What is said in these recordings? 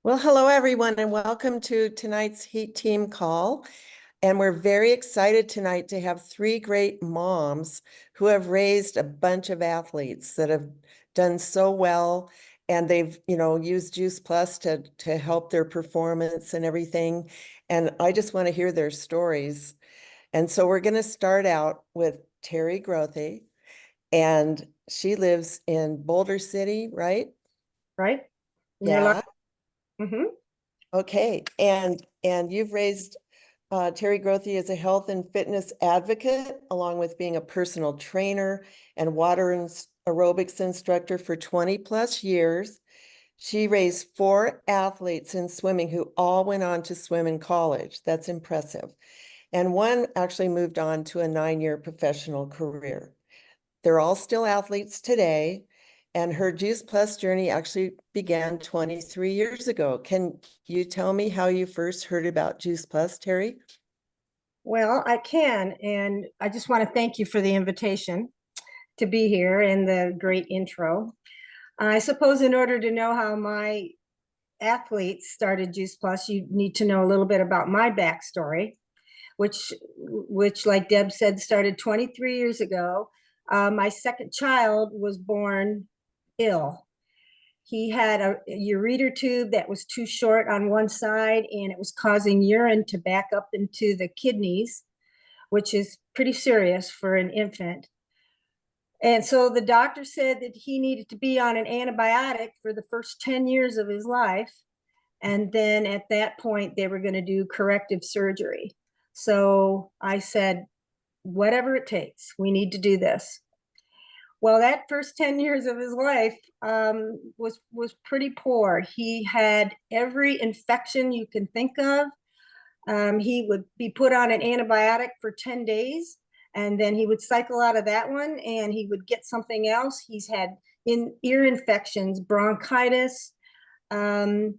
Well, hello everyone, and welcome to tonight's Heat Team call. And we're very excited tonight to have three great moms who have raised a bunch of athletes that have done so well. And they've, used Juice Plus to help their performance and everything. And I just want to hear their stories. And so we're going to start out with Terry Grothe, and she lives in Boulder City, right? Right? You're like, Yeah. hmm Okay, and you've raised Terry Grothe as a health and fitness advocate, along with being a personal trainer and water and aerobics instructor for 20 plus years. She raised four athletes in swimming who all went on to swim in college. That's impressive. And one actually moved on to a 9-year professional career. They're all still athletes today. And her Juice Plus journey actually began 23 years ago. Can you tell me how you first heard about Juice Plus, Terry? well, I can. And I just want to thank you for the invitation to be here and the great intro. I suppose in order to know how my athletes started Juice Plus, you need to know a little bit about my backstory, which like Deb said, started 23 years ago. My second child was born ill. He had a ureter tube that was too short on one side, and it was causing urine to back up into the kidneys, which is pretty serious for an infant. And so the doctor said that he needed to be on an antibiotic for the first 10 years of his life. And then at that point, they were going to do corrective surgery. So I said, whatever it takes, we need to do this. Well, that first 10 years of his life was pretty poor. He had every infection you can think of. He would be put on an antibiotic for 10 days, and then he would cycle out of that one and he would get something else. He's had ear infections, bronchitis, um,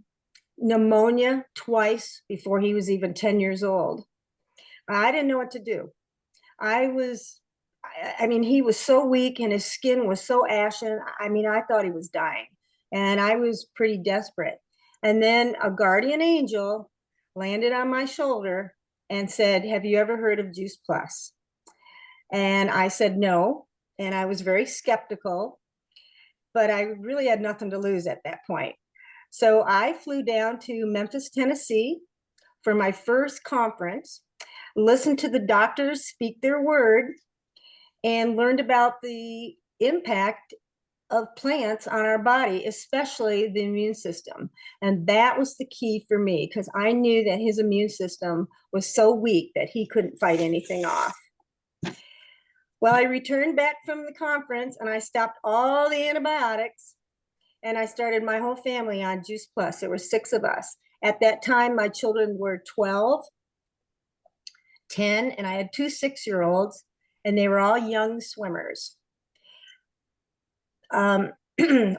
pneumonia twice before he was even 10 years old. I didn't know what to do. I was, I mean, he was so weak and his skin was so ashen. I mean, I thought he was dying and I was pretty desperate. And then a guardian angel landed on my shoulder and said, "Have you ever heard of Juice Plus?" And I said, "No." And I was very skeptical, but I really had nothing to lose at that point. So I flew down to Memphis, Tennessee for my first conference, listened to the doctors speak their word, and learned about the impact of plants on our body, especially the immune system. And that was the key for me because I knew that his immune system was so weak that he couldn't fight anything off. Well, I returned back from the conference and I stopped all the antibiotics and I started my whole family on Juice Plus. There were 6 of us. At that time, my children were 12, 10, and I had 2 6-year-olds, and they were all young swimmers. Um,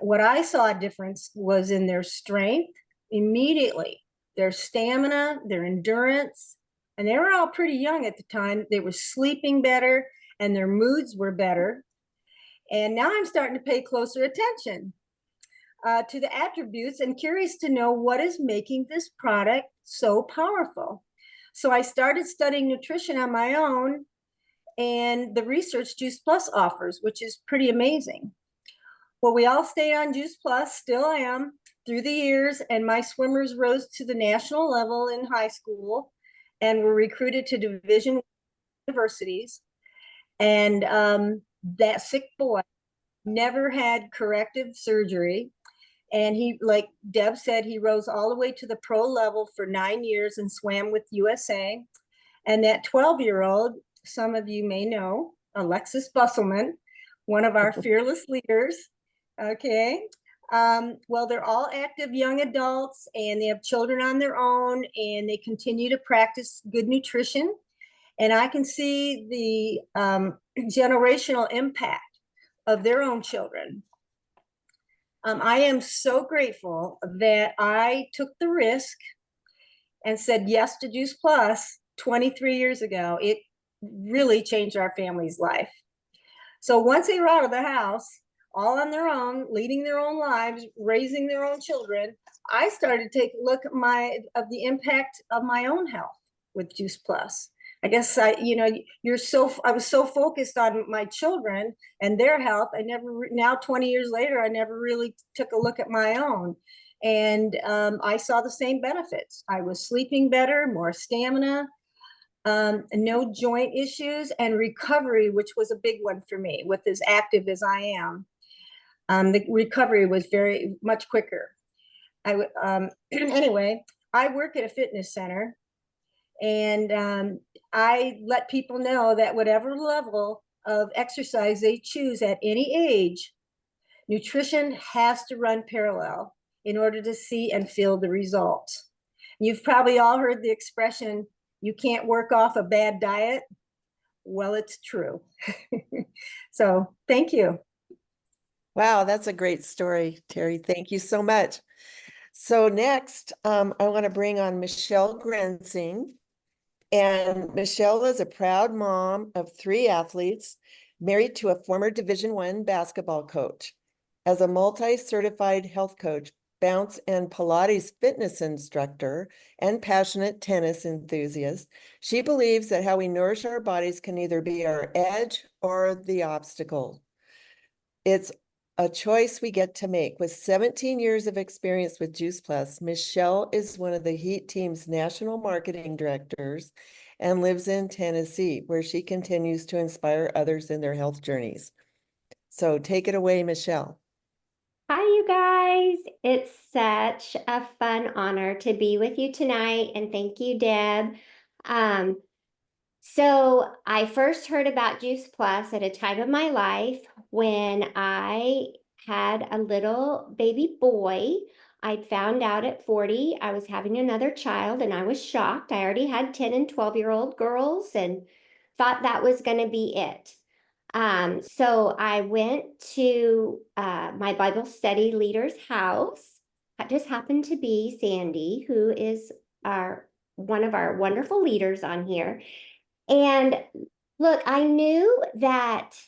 what I saw a difference was in their strength immediately, their stamina, their endurance, and they were all pretty young at the time. They were sleeping better and their moods were better. And now I'm starting to pay closer attention to the attributes and curious to know what is making this product so powerful. So I started studying nutrition on my own and the research Juice Plus offers, which is pretty amazing. Well, we all stay on Juice Plus, still am, through the years, and my swimmers rose to the national level in high school and were recruited to division universities. And that sick boy never had corrective surgery. And he, like Deb said, he rose all the way to the pro level for 9 years and swam with USA. And that 12-year-old, some of you may know, Alexis Busselman, one of our fearless leaders. Okay. Well, they're all active young adults and they have children on their own and they continue to practice good nutrition. And I can see the generational impact of their own children. I am so grateful that I took the risk and said yes to Juice Plus 23 years ago. It really changed our family's life. So once they were out of the house, all on their own, leading their own lives, raising their own children, I started to take a look at the impact of my own health with Juice Plus. I guess I was so focused on my children and their health. Now 20 years later, I never really took a look at my own. And I saw the same benefits. I was sleeping better, more stamina, no joint issues, and recovery, which was a big one for me with as active as I am. The recovery was very much quicker. Anyway, I work at a fitness center, and I let people know that whatever level of exercise they choose at any age, nutrition has to run parallel in order to see and feel the results. You've probably all heard the expression, you can't work off a bad diet. Well, it's true. So thank you. Wow, that's a great story, Terry. Thank you so much. So next, I want to bring on Michelle Grensing. And Michelle is a proud mom of 3 athletes, married to a former Division I basketball coach. As a multi-certified health coach, bounce and Pilates fitness instructor, and passionate tennis enthusiast, she believes that how we nourish our bodies can either be our edge or the obstacle. It's a choice we get to make. With 17 years of experience with Juice Plus, Michelle is one of the Heat team's national marketing directors and lives in Tennessee, where she continues to inspire others in their health journeys. So take it away, Michelle. Hi, you guys. It's such a fun honor to be with you tonight. And thank you, Deb. Um, so I first heard about Juice Plus at a time of my life when I had a little baby boy. I'd found out at 40 I was having another child, and I was shocked. I already had 10 and 12-year-old girls and thought that was going to be it. So I went to my Bible study leader's house. That just happened to be Sandy, who is one of our wonderful leaders on here. And look, I knew that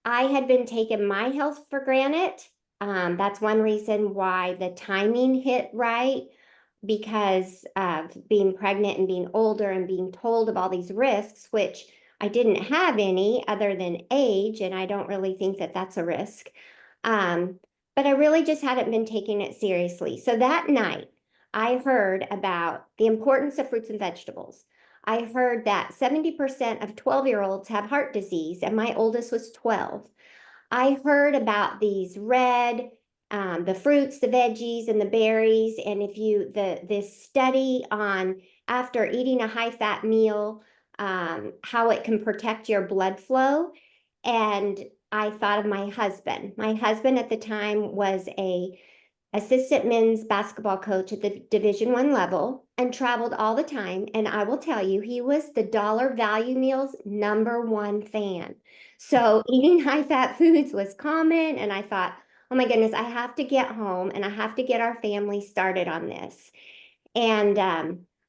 I had been taking my health for granted. That's one reason why the timing hit right, because of being pregnant and being older and being told of all these risks, which I didn't have any other than age, and I don't really think that that's a risk. But I really just hadn't been taking it seriously. So that night, I heard about the importance of fruits and vegetables. I heard that 70% of 12-year-olds have heart disease, and my oldest was 12. I heard about these the fruits, the veggies, and the berries, and this study on after eating a high-fat meal, how it can protect your blood flow. And I thought of my husband. My husband at the time was a assistant men's basketball coach at the Division I level and traveled all the time. And I will tell you, he was the Dollar Value Meals #1 fan. So eating high-fat foods was common. And I thought, oh my goodness, I have to get home and I have to get our family started on this. And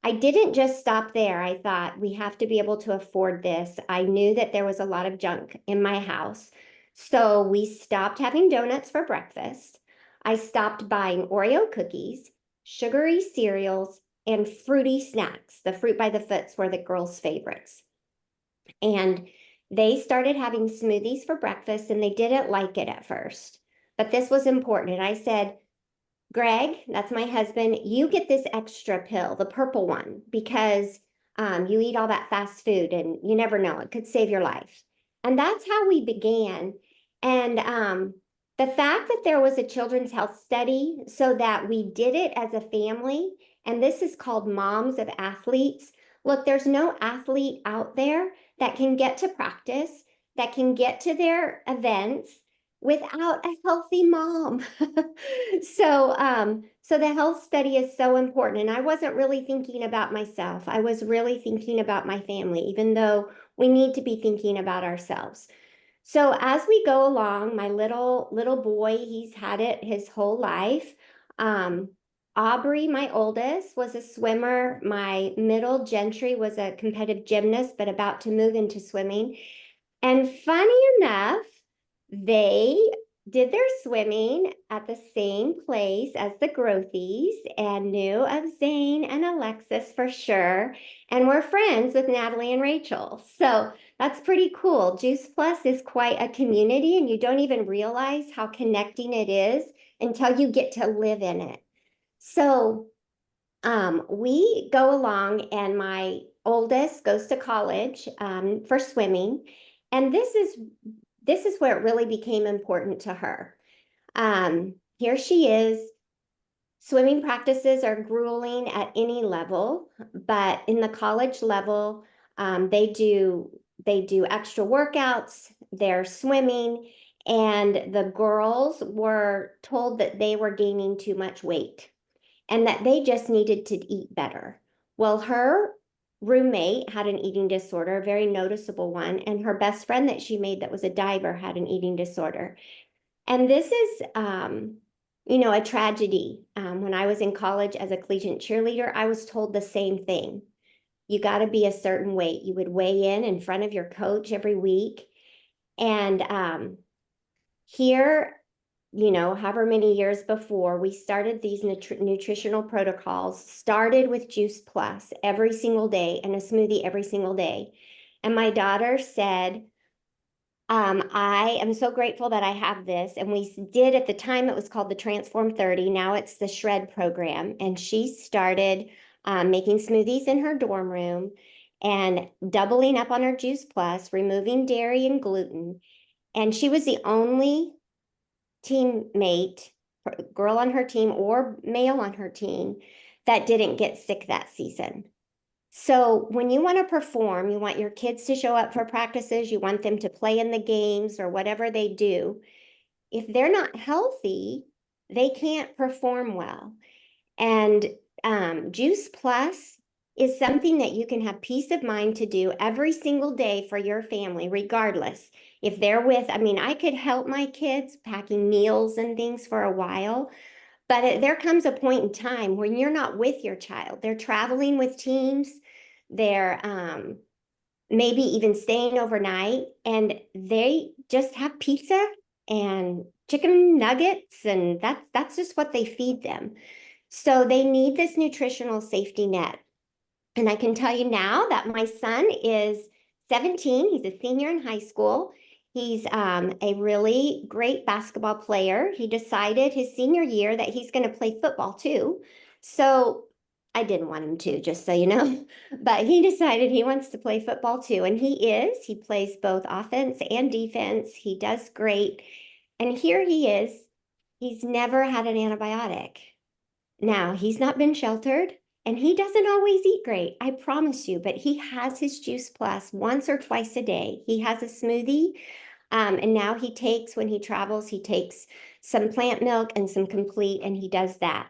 I didn't just stop there. I thought we have to be able to afford this. I knew that there was a lot of junk in my house. So we stopped having donuts for breakfast. I stopped buying Oreo cookies, sugary cereals, and fruity snacks. The fruit by the foots were the girls' favorites. And they started having smoothies for breakfast, and they didn't like it at first. But this was important. And I said, Greg, that's my husband, you get this extra pill, the purple one, because you eat all that fast food and you never know, it could save your life. And that's how we began. And the fact that there was a children's health study so that we did it as a family, and this is called Moms of Athletes. Look, there's no athlete out there that can get to practice, that can get to their events without a healthy mom. So the health study is so important. And I wasn't really thinking about myself. I was really thinking about my family, even though we need to be thinking about ourselves. So as we go along, my little boy, he's had it his whole life. Aubrey, my oldest, was a swimmer. My middle, Gentry, was a competitive gymnast, but about to move into swimming. And funny enough, they did their swimming at the same place as the Growthies and knew of Zane and Alexis for sure, and were friends with Natalie and Rachel. So that's pretty cool. Juice Plus is quite a community, and you don't even realize how connecting it is until you get to live in it. So we go along, and my oldest goes to college for swimming, and this is where it really became important to her. Here she is. Swimming practices are grueling at any level, but in the college level, they do extra workouts. They're swimming, and the girls were told that they were gaining too much weight and that they just needed to eat better. Well, her roommate had an eating disorder, a very noticeable one, and her best friend that she made that was a diver had an eating disorder. And this is, a tragedy. When I was in college as a collegiate cheerleader, I was told the same thing. You got to be a certain weight. You would weigh in front of your coach every week. And here, however many years before, we started these nutritional protocols, started with Juice Plus every single day and a smoothie every single day. And my daughter said, I am so grateful that I have this. And we did, at the time, it was called the Transform 30. Now it's the Shred program. And she started making smoothies in her dorm room and doubling up on her Juice Plus, removing dairy and gluten. And she was the only teammate, girl on her team or male on her team, that didn't get sick that season. So when you want to perform, you want your kids to show up for practices, you want them to play in the games or whatever they do. If they're not healthy, they can't perform well. And Juice Plus is something that you can have peace of mind to do every single day for your family, regardless. If they're with, I could help my kids packing meals and things for a while, but there comes a point in time when you're not with your child. They're traveling with teams. They're maybe even staying overnight, and they just have pizza and chicken nuggets, and that's just what they feed them. So they need this nutritional safety net. And I can tell you now that my son is 17. He's a senior in high school. He's a really great basketball player. He decided his senior year that he's going to play football too. So I didn't want him to, just so you know, but he decided he wants to play football too. And he is. He plays both offense and defense. He does great. And here he is. He's never had an antibiotic. Now, he's not been sheltered, and he doesn't always eat great, I promise you, but he has his Juice Plus once or twice a day. He has a smoothie, and now when he travels, he takes some plant milk and some complete, and he does that.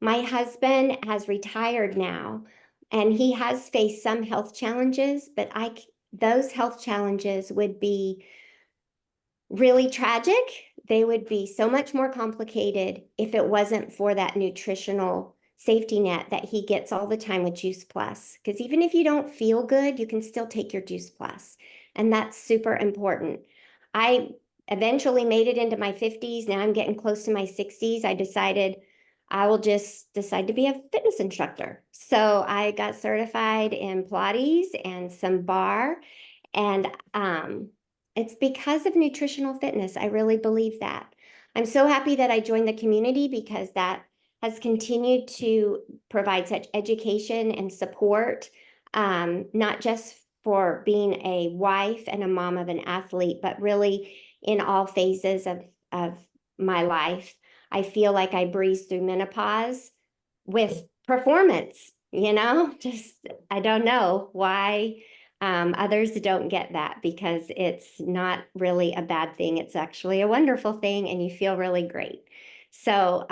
My husband has retired now, and he has faced some health challenges, but those health challenges would be really tragic. They would be so much more complicated if it wasn't for that nutritional safety net that he gets all the time with Juice Plus. Because even if you don't feel good, you can still take your Juice Plus. And that's super important. I eventually made it into my 50s. Now I'm getting close to my 60s. I decided I will just decide to be a fitness instructor. So I got certified in Pilates and some bar. And it's because of nutritional fitness. I really believe that. I'm so happy that I joined the community because that has continued to provide such education and support, not just for being a wife and a mom of an athlete, but really in all phases of my life. I feel like I breeze through menopause with performance, just I don't know why. Others don't get that because it's not really a bad thing. It's actually a wonderful thing, and you feel really great. So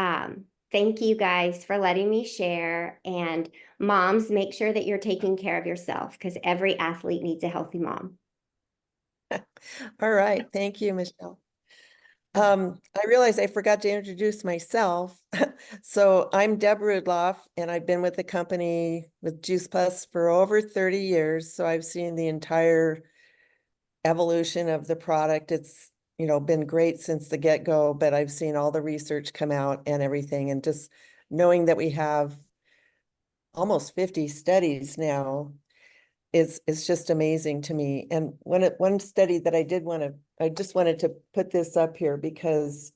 thank you guys for letting me share. And moms, make sure that you're taking care of yourself because every athlete needs a healthy mom. All right. Thank you, Michelle. I realized I forgot to introduce myself. So I'm Deb Rudloff, and I've been with the company with Juice Plus for over 30 years. So I've seen the entire evolution of the product. It's been great since the get-go, but I've seen all the research come out and everything, and just knowing that we have almost 50 studies now is just amazing to me. And one study that I just wanted to put this up here because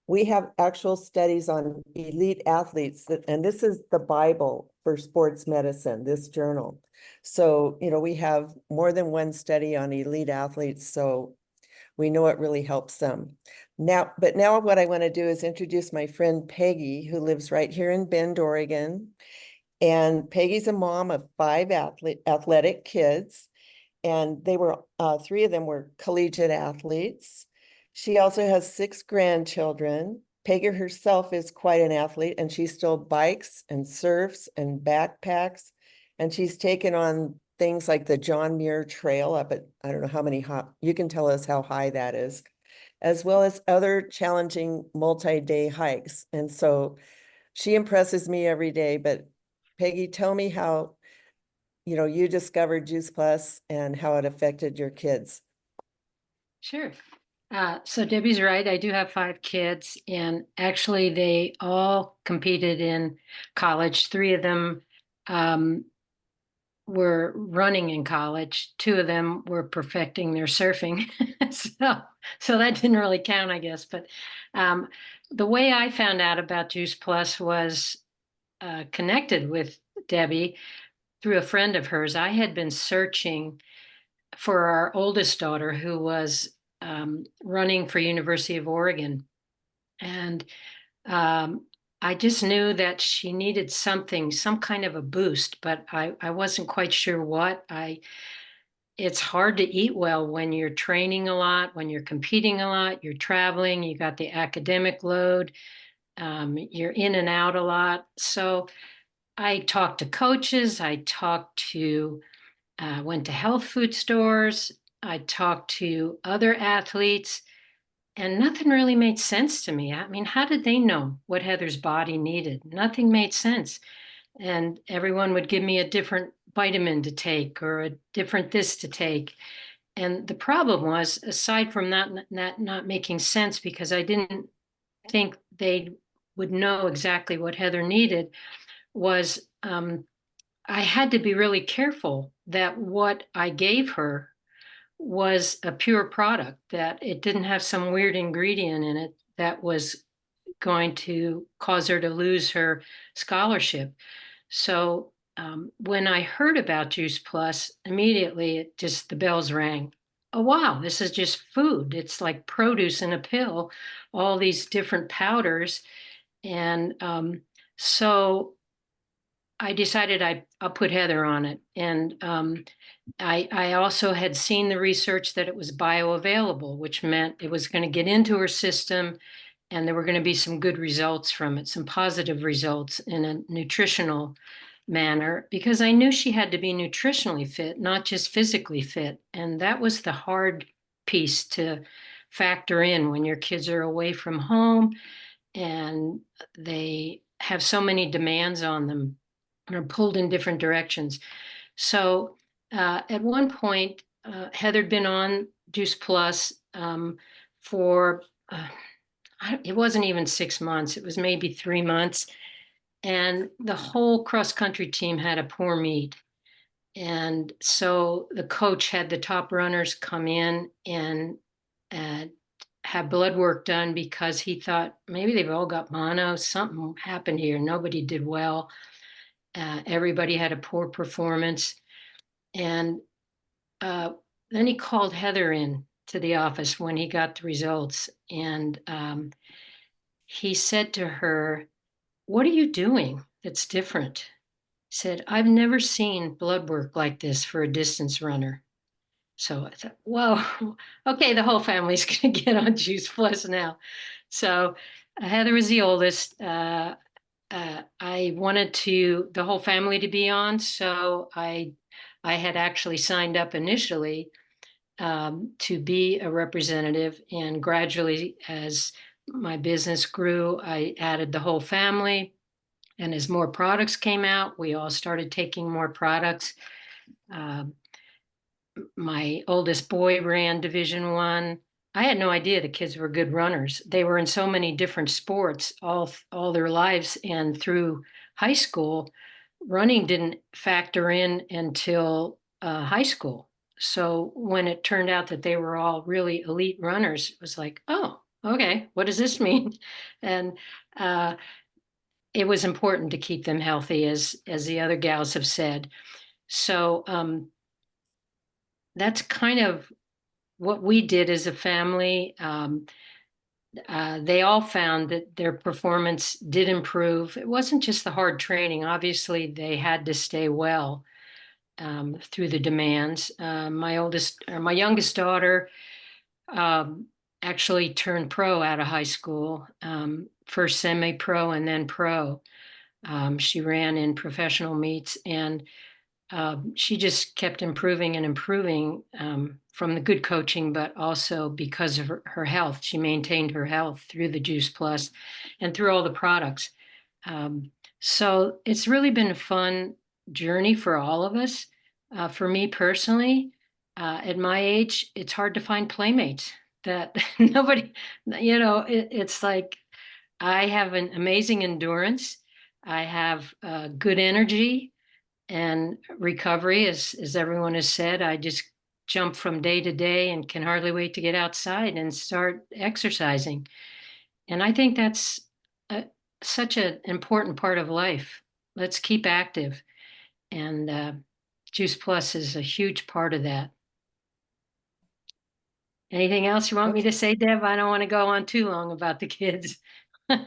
we have actual studies on elite athletes and this is the Bible for sports medicine, this journal. So, we have more than one study on elite athletes, so we know it really helps them. Now what I want to do is introduce my friend Peggy, who lives right here in Bend, Oregon. And Peggy's a mom of 5 athletic kids, and they were 3 of them were collegiate athletes. She also has 6 grandchildren. Peggy herself is quite an athlete, and she still bikes and surfs and backpacks, and she's taken on things like the John Muir Trail up at, I don't know how many, you can tell us how high that is, as well as other challenging multi-day hikes. And so she impresses me every day. But Peggy, tell me how, you discovered Juice Plus and how it affected your kids. Sure. So Debbie's right. I do have 5 kids, and actually they all competed in college. 3 of them were running in college. 2 of them were perfecting their surfing. So that didn't really count, I guess. But the way I found out about Juice Plus was connected with Debbie through a friend of hers. I had been searching for our oldest daughter, who was running for University of Oregon. And I just knew that she needed something, some kind of a boost, but I wasn't quite sure what. It's hard to eat well when you're training a lot, when you're competing a lot, you're traveling, you got the academic load, you're in and out a lot. So I talked to coaches, went to health food stores, I talked to other athletes, and nothing really made sense to me. I mean, how did they know what Heather's body needed? Nothing made sense. And everyone would give me a different vitamin to take or a different this to take. And the problem was, aside from that not making sense, because I didn't think they would know exactly what Heather needed, was I had to be really careful that what I gave her was a pure product, that it didn't have some weird ingredient in it that was going to cause her to lose her scholarship. So when I heard about Juice Plus, immediately the bells rang. Oh, wow, this is just food. It's like produce in a pill, all these different powders. And so I decided I'll put Heather on it. And I also had seen the research that it was bioavailable, which meant it was going to get into her system and there were going to be some good results from it, some positive results in a nutritional manner, because I knew she had to be nutritionally fit, not just physically fit. And that was the hard piece to factor in when your kids are away from home and they have so many demands on them and are pulled in different directions. So at one point, Heather had been on Juice Plus for, it wasn't even 6 months, it was maybe 3 months. And the whole cross country team had a poor meet. And so the coach had the top runners come in and have blood work done, because he thought maybe they've all got mono, something happened here. Nobody did well. Everybody had a poor performance. And then he called Heather in to the office when he got the results. And he said to her, "What are you doing that's different?" He said, "I've never seen blood work like this for a distance runner." So I thought, whoa, okay, the whole family's going to get on Juice Plus now. So Heather was the oldest. I wanted the whole family to be on. So I had actually signed up initially to be a representative. And gradually, as my business grew, I added the whole family. And as more products came out, we all started taking more products. My oldest boy ran Division I. I had no idea the kids were good runners. They were in so many different sports all their lives, and through high school, running didn't factor in until high school. So when it turned out that they were all really elite runners, it was like, oh, okay, what does this mean? And uh, it was important to keep them healthy, as the other gals have said. So that's kind of what we did as a family. They all found that their performance did improve. It wasn't just the hard training. Obviously, they had to stay well through the demands. My youngest daughter um, actually turned pro out of high school, first semi-pro and then pro. She ran in professional meets, and she just kept improving and improving from the good coaching, but also because of her health. She maintained her health through the Juice Plus and through all the products. So it's really been a fun journey for all of us. For me personally, at my age, it's hard to find playmates that nobody, it's like I have an amazing endurance. I have good energy and recovery, as everyone has said. I just jump from day to day and can hardly wait to get outside and start exercising. And I think that's such an important part of life. Let's keep active. And Juice Plus is a huge part of that. Anything else you want me to say, Deb? I don't want to go on too long about the kids. No,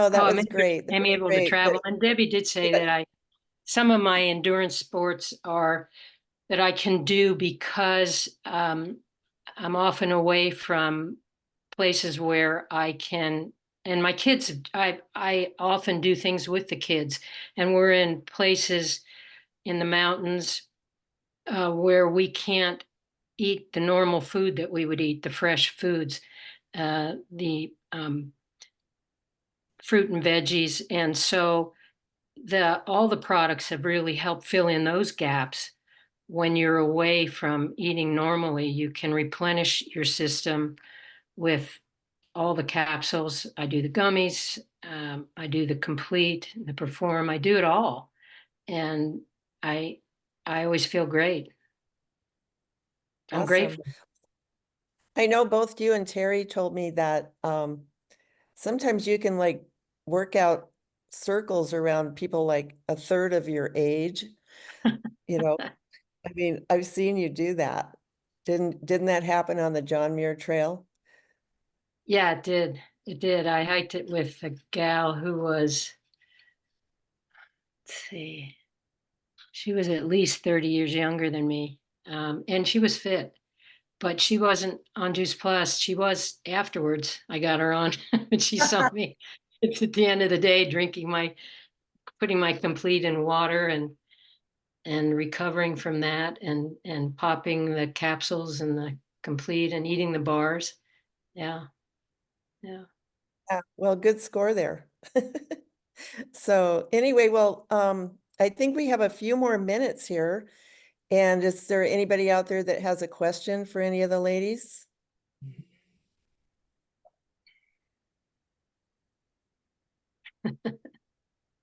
that was I'm great. That was able to great. travel. And Debbie did say that some of my endurance sports are that I can do because I'm often away from places where I can, and my kids, I often do things with the kids, and we're in places in the mountains where we can't eat the normal food that we would eat, the fresh foods, the fruit and veggies. And so all the products have really helped fill in those gaps. When you're away from eating normally, you can replenish your system with all the capsules. I do the gummies, I do the complete, the perform, I do it all. And I I always feel great. I'm Awesome. grateful. I know both you and Terry told me that sometimes you can like work out circles around people like a third of your age. You know, I mean, I've seen you do that. Didn't that happen on the John Muir Trail? Yeah, it did. It did. I hiked it with a gal who was, let's see, she was at least 30 years younger than me. And she was fit, but she wasn't on Juice Plus. She was afterwards. I got her on and she saw me at the end of the day putting my complete in water and recovering from that and popping the capsules and the complete and eating the bars. Yeah. Yeah. Yeah, well, good score there. So anyway, well, I think we have a few more minutes here. And is there anybody out there that has a question for any of the ladies?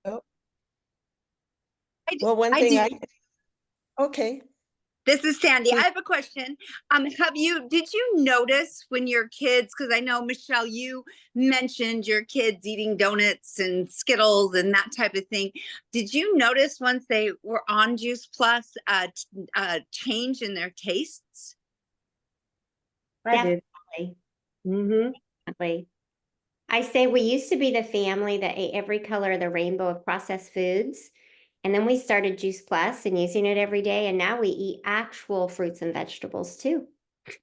Oh, well, one thing okay. This is Sandy. I have a question. Did you notice when your kids, because I know, Michelle, you mentioned your kids eating donuts and Skittles and that type of thing. Did you notice once they were on Juice Plus, change in their tastes? I did. Definitely. Mm-hmm. Definitely. I say we used to be the family that ate every color of the rainbow of processed foods. And then we started Juice Plus and using it every day. And now we eat actual fruits and vegetables too.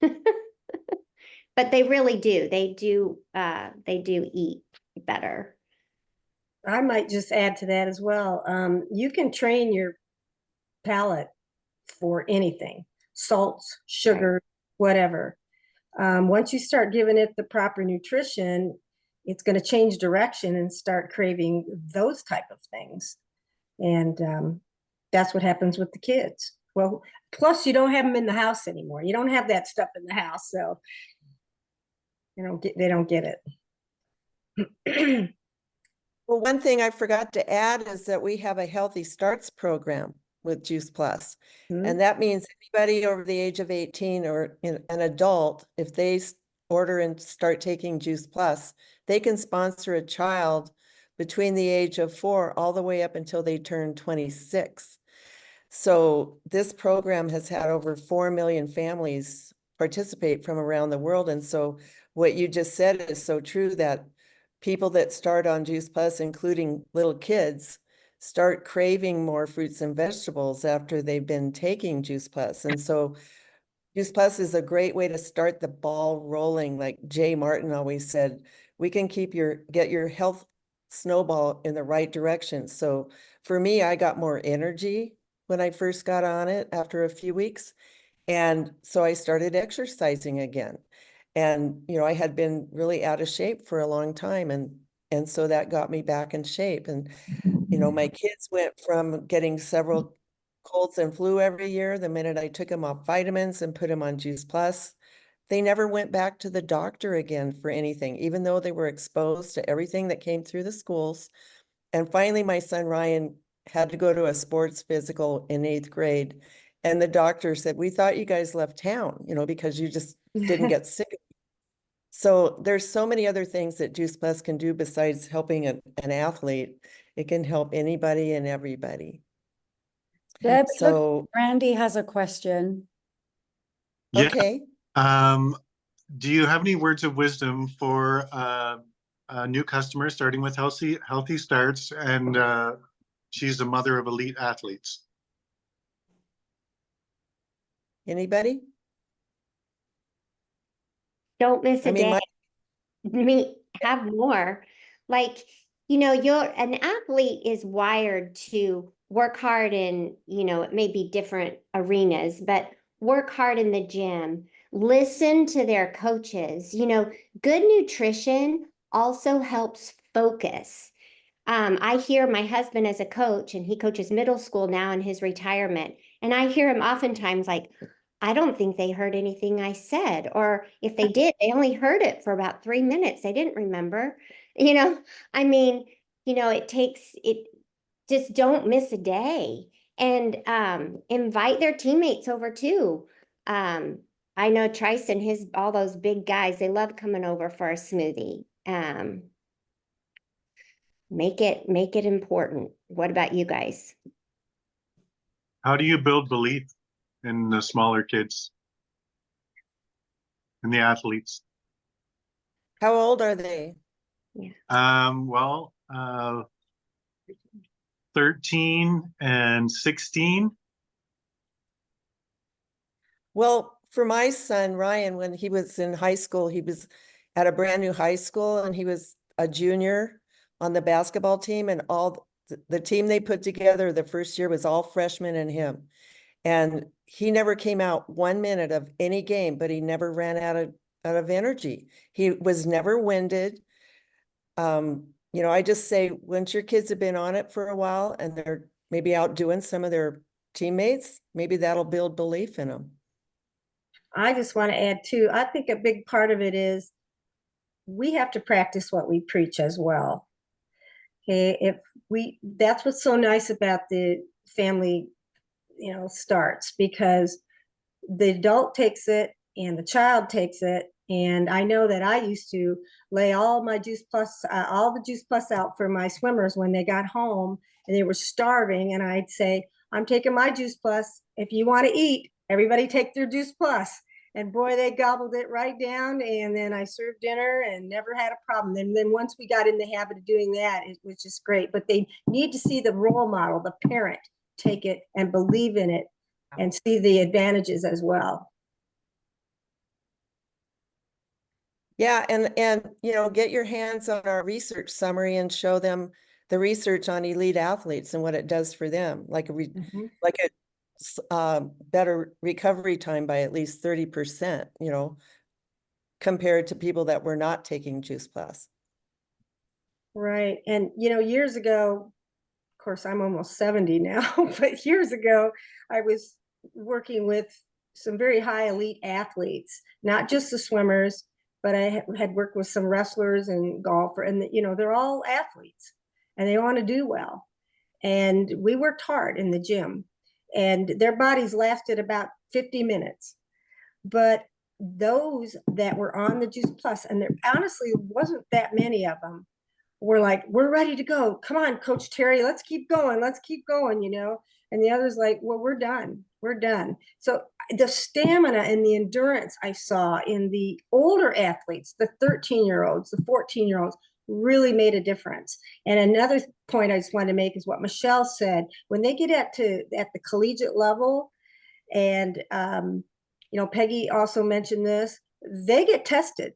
But they really do. They do eat better. I might just add to that as well. You can train your palate for anything, salts, sugar, whatever. Once you start giving it the proper nutrition, it's going to change direction and start craving those type of things. And that's what happens with the kids. Well, plus you don't have them in the house anymore. You don't have that stuff in the house, so they don't get it. Well, one thing I forgot to add is that we have a Healthy Starts program with Juice Plus. And that means anybody over the age of 18 or an adult, if they order and start taking Juice Plus, they can sponsor a child between the age of 4 all the way up until they turn 26. So this program has had over 4 million families participate from around the world. And so what you just said is so true, that people that start on Juice Plus, including little kids, start craving more fruits and vegetables after they've been taking Juice Plus. And so Juice Plus is a great way to start the ball rolling. Like Jay Martin always said, we can get your health snowball in the right direction. So for me, I got more energy when I first got on it after a few weeks. And so I started exercising again. And, I had been really out of shape for a long time. And so that got me back in shape. And, my kids went from getting several colds and flu every year. The minute I took them off vitamins and put them on Juice Plus, they never went back to the doctor again for anything, even though they were exposed to everything that came through the schools. And finally, my son Ryan had to go to a sports physical in 8th grade. And the doctor said, we thought you guys left town, because you just didn't get sick. So there's so many other things that Juice Plus can do besides helping an athlete. It can help anybody and everybody. Deb, So Randy has a question. Yeah. okay. Do you have any words of wisdom for new customers starting with Healthy Starts, and she's the mother of elite athletes? Anybody? Don't miss a I mean, day. Have more. Like, an athlete is wired to work hard in, it may be different arenas, but work hard in the gym, listen to their coaches. Good nutrition also helps focus. I hear my husband as a coach, and he coaches middle school now in his retirement. And I hear him oftentimes like, I don't think they heard anything I said. Or if they did, they only heard it for about 3 minutes. They didn't remember. I mean, it just don't miss a day, and invite their teammates over too. I know Trice and all those big guys, they love coming over for a smoothie. Make it important. What about you guys? How do you build belief in the smaller kids and the athletes? How old are they? Well, 13 and 16. Well, for my son, Ryan, when he was in high school, he was at a brand new high school, and he was a junior on the basketball team, and all the team they put together the first year was all freshmen and him. And he never came out 1 minute of any game, but he never ran out of energy. He was never winded. I just say, once your kids have been on it for a while and they're maybe outdoing some of their teammates, maybe that'll build belief in them. I just want to add too, I think a big part of it is we have to practice what we preach as well. Okay, that's what's so nice about the family, starts, because the adult takes it and the child takes it. And I know that I used to lay all the Juice Plus out for my swimmers when they got home and they were starving. And I'd say, I'm taking my Juice Plus. If you want to eat, everybody take their Juice Plus. And boy, they gobbled it right down. And then I served dinner and never had a problem. And then once we got in the habit of doing that, it was just great. But they need to see the role model, the parent, take it and believe in it and see the advantages as well. Yeah, and get your hands on our research summary and show them the research on elite athletes and what it does for them, like a better recovery time by at least 30%, compared to people that were not taking Juice Plus. Right. And years ago, of course, I'm almost 70 now, but years ago, I was working with some very high elite athletes, not just the swimmers, but I had worked with some wrestlers and golfer, and you know, they're all athletes and they want to do well. And we worked hard in the gym, and their bodies lasted about 50 minutes. But those that were on the Juice Plus, and there honestly wasn't that many of them, were like, we're ready to go. Come on, Coach Terry, let's keep going. Let's keep going, you know? And the others like, well, we're done. We're done. So the stamina and the endurance I saw in the older athletes, the 13-year-olds, the 14-year-olds, really made a difference. And another point I just wanted to make is what Michelle said. When they get at the collegiate level, and you know, Peggy also mentioned this, they get tested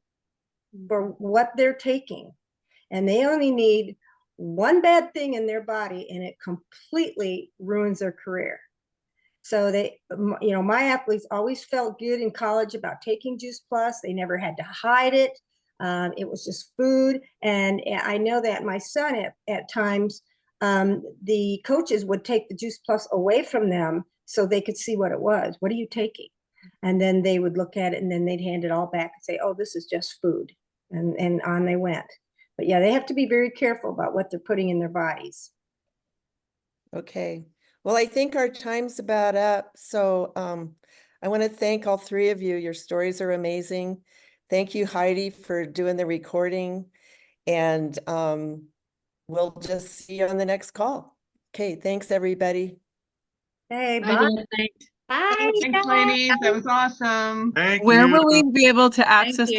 for what they're taking. And they only need one bad thing in their body and it completely ruins their career. So they, you know, my athletes always felt good in college about taking Juice Plus. They never had to hide it. It was just food. And I know that my son at times, the coaches would take the Juice Plus away from them so they could see what it was. What are you taking? And then they would look at it and then they'd hand it all back and say, oh, this is just food. And on they went. But yeah, they have to be very careful about what they're putting in their bodies. Okay. Well, I think our time's about up. So I want to thank all three of you. Your stories are amazing. Thank you, Heidi, for doing the recording. And we'll just see you on the next call. Okay. Thanks, everybody. Hey, Bye, bye. Deb. Thanks. Bye. Thanks, ladies. That was awesome. Thank Where you. will we be able to access you.